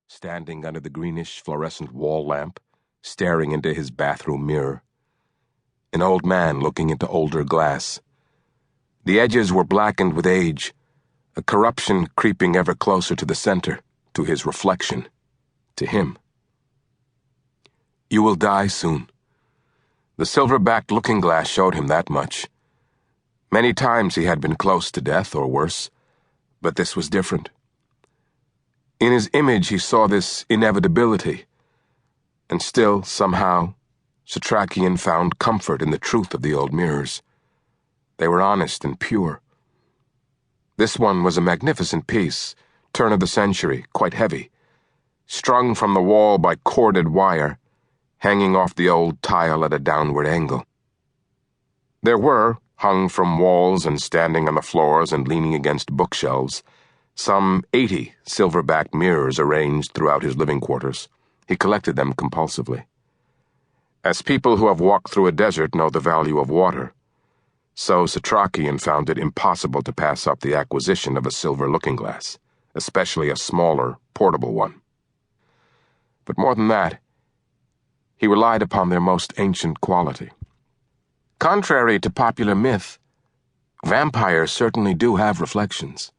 standing under the greenish fluorescent wall lamp, staring into his bathroom mirror. An old man looking into older glass. The edges were blackened with age, a corruption creeping ever closer to the center, to his reflection, to him. You will die soon. The silver-backed looking-glass showed him that much. Many times he had been close to death or worse, but this was different. In his image he saw this inevitability, and still, somehow, Satrakian found comfort in the truth of the old mirrors. They were honest and pure. This one was a magnificent piece, turn of the century, quite heavy, strung from the wall by corded wire, hanging off the old tile at a downward angle. There were, hung from walls and standing on the floors and leaning against bookshelves, some 80 silver-backed mirrors arranged throughout his living quarters. He collected them compulsively. As people who have walked through a desert know the value of water, so Satrakian found it impossible to pass up the acquisition of a silver looking-glass, especially a smaller, portable one. But more than that, he relied upon their most ancient quality. Contrary to popular myth, vampires certainly do have reflections.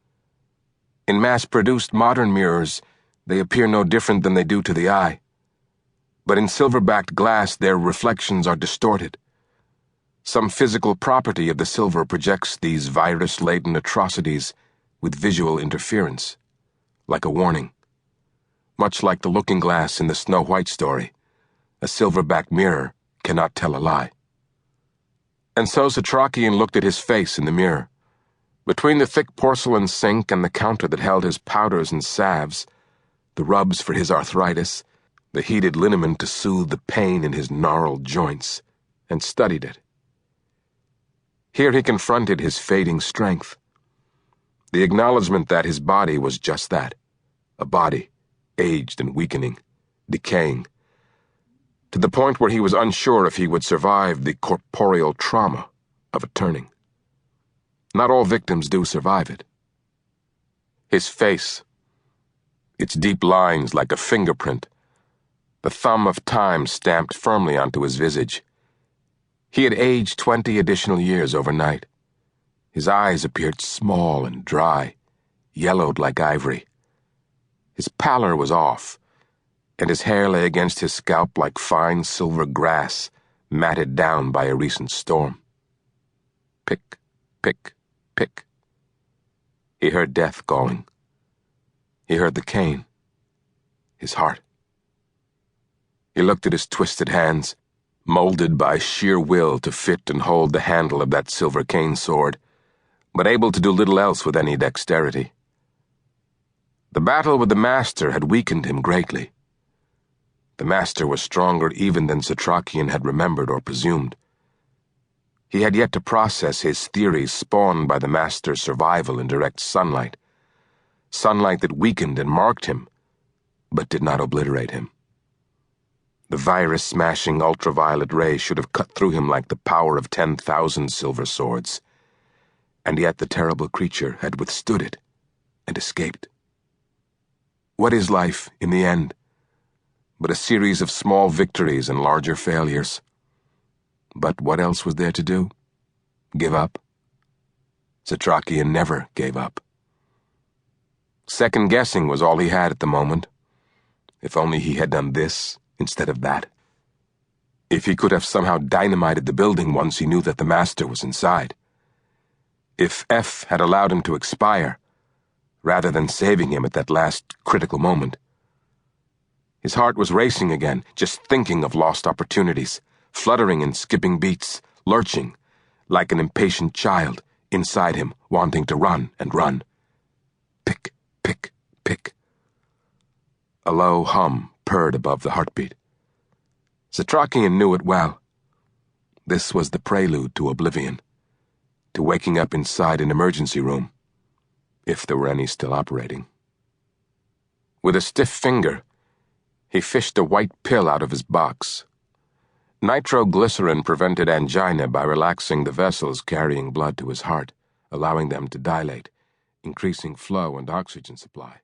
In mass-produced modern mirrors, they appear no different than they do to the eye. But in silver-backed glass, their reflections are distorted. Some physical property of the silver projects these virus-laden atrocities with visual interference, like a warning. Much like the looking-glass in the Snow White story, a silver-backed mirror cannot tell a lie. And so Satrakian looked at his face in the mirror. Between the thick porcelain sink and the counter that held his powders and salves, the rubs for his arthritis, the heated liniment to soothe the pain in his gnarled joints, and studied it. Here he confronted his fading strength. The acknowledgement that his body was just that, a body, aged and weakening, decaying, to the point where he was unsure if he would survive the corporeal trauma of a turning. Not all victims do survive it. His face, its deep lines like a fingerprint, the thumb of time stamped firmly onto his visage. He had aged 20 additional years overnight. His eyes appeared small and dry, yellowed like ivory. His pallor was off, and his hair lay against his scalp like fine silver grass matted down by a recent storm. Pick, pick, pick. He heard death calling. He heard the cane. His heart. He looked at his twisted hands, molded by sheer will to fit and hold the handle of that silver cane sword, but able to do little else with any dexterity. The battle with the Master had weakened him greatly. The Master was stronger even than Satrakian had remembered or presumed. He had yet to process his theories spawned by the Master's survival in direct sunlight that weakened and marked him, but did not obliterate him. The virus-smashing ultraviolet ray should have cut through him like the power of 10,000 silver swords, and yet the terrible creature had withstood it and escaped. What is life, in the end, but a series of small victories and larger failures? But what else was there to do? Give up? Satrakian never gave up. Second-guessing was all he had at the moment. If only he had done this instead of that. If he could have somehow dynamited the building once he knew that the Master was inside. If F had allowed him to expire, rather than saving him at that last critical moment. His heart was racing again, just thinking of lost opportunities, fluttering and skipping beats, lurching, like an impatient child, inside him, wanting to run and run. Pick, pick, pick. A low hum purred above the heartbeat. Satrakian knew it well. This was the prelude to oblivion, to waking up inside an emergency room, if there were any still operating. With a stiff finger, he fished a white pill out of his box. Nitroglycerin prevented angina by relaxing the vessels carrying blood to his heart, allowing them to dilate, increasing flow and oxygen supply.